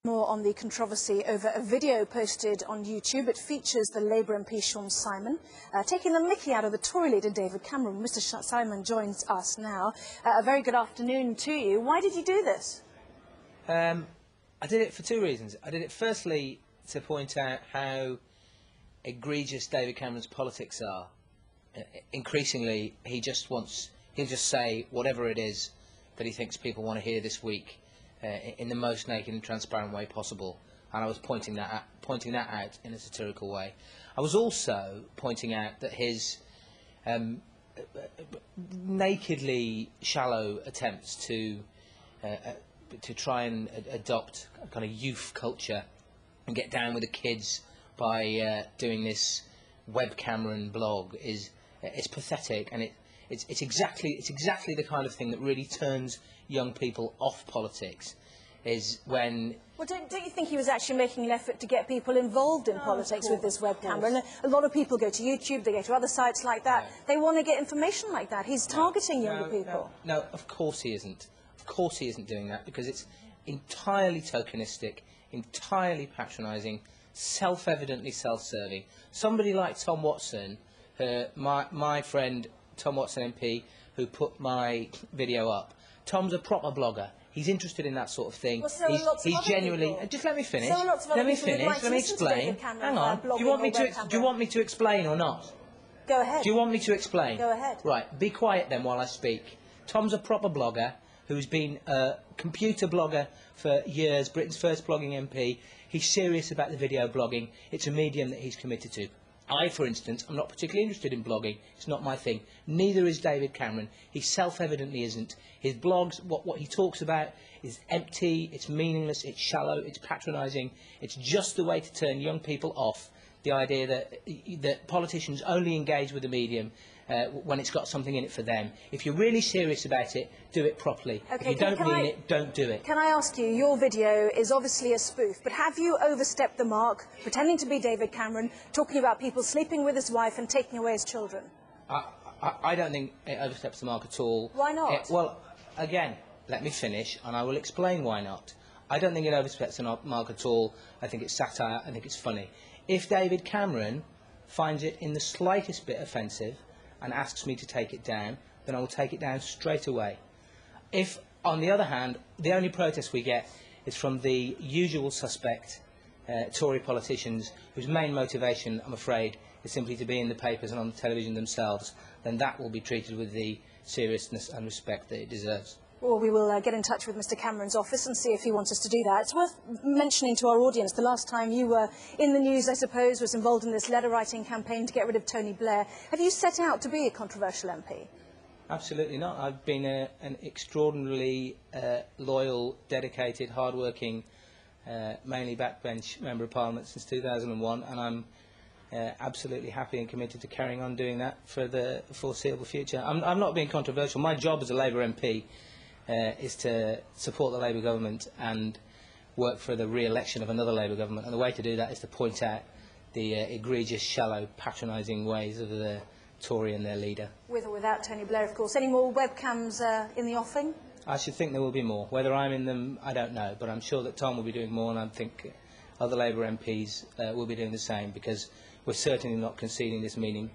More on the controversy over a video posted on YouTube. It features the Labour MP Sean Simon taking the mickey out of the Tory leader David Cameron. Mr. Simon joins us now. A very good afternoon to you. Why did you do this? I did it for two reasons. I did it firstly to point out how egregious David Cameron's politics are. Increasingly, he'll just say whatever it is that he thinks people want to hear this week. In the most naked and transparent way possible, and I was pointing that out in a satirical way. I was also pointing out that his nakedly shallow attempts to try and adopt a kind of youth culture and get down with the kids by doing this web Cameron blog is pathetic, and it's exactly the kind of thing that really turns young people off politics. Is when... Well, don't you think he was actually making an effort to get people involved in politics with this web camera? And a lot of people go to YouTube, they go to other sites like that. They want to get information like that. He's targeting younger people. No, of course he isn't. Of course he isn't doing that, because it's entirely tokenistic, entirely patronising, self-evidently self-serving. Somebody like Tom Watson, my friend Tom Watson MP, who put my video up. Tom's a proper blogger. He's interested in that sort of thing. Well, he's genuinely. Just let me finish. Let me finish. Let me explain. Hang on. Do you want me to explain or not? Go ahead. Do you want me to explain? Go ahead. Right. Be quiet then while I speak. Tom's a proper blogger who's been a computer blogger for years. Britain's first blogging MP. He's serious about the video blogging. It's a medium that he's committed to. I, for instance, am not particularly interested in blogging. It's not my thing. Neither is David Cameron. He self-evidently isn't. His blogs, what he talks about, is empty, it's meaningless, it's shallow, it's patronising. It's just the way to turn young people off the idea that politicians only engage with the medium when it's got something in it for them. If you're really serious about it, do it properly. Okay, if you don't mean it, don't do it. Can I ask you, your video is obviously a spoof, but have you overstepped the mark, pretending to be David Cameron, talking about people sleeping with his wife and taking away his children? I don't think it oversteps the mark at all. Why not? Well, again, let me finish, and I will explain why not. I don't think it oversteps the mark at all. I think it's satire. I think it's funny. If David Cameron finds it in the slightest bit offensive and asks me to take it down, then I will take it down straight away. If, on the other hand, the only protest we get is from the usual suspect, Tory politicians, whose main motivation, I'm afraid, is simply to be in the papers and on the television themselves, then that will be treated with the seriousness and respect that it deserves. Well, we will get in touch with Mr Cameron's office and see if he wants us to do that. It's worth mentioning to our audience, the last time you were in the news, I suppose, was involved in this letter-writing campaign to get rid of Tony Blair. Have you set out to be a controversial MP? Absolutely not. I've been an extraordinarily loyal, dedicated, hard-working, mainly backbench Member of Parliament since 2001, and I'm absolutely happy and committed to carrying on doing that for the foreseeable future. I'm not being controversial. My job as a Labour MP is to support the Labour government and work for the re-election of another Labour government, and the way to do that is to point out the egregious, shallow, patronising ways of the Tory and their leader. With or without Tony Blair, of course. Any more webcams in the offing? I should think there will be more. Whether I'm in them, I don't know, but I'm sure that Tom will be doing more, and I think other Labour MPs will be doing the same, because we're certainly not conceding this medium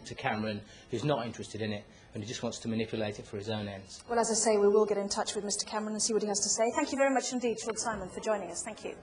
to Cameron, who's not interested in it and who just wants to manipulate it for his own ends. Well, as I say, we will get in touch with Mr Cameron and see what he has to say. Thank you very much indeed, Sean Simon, for joining us. Thank you.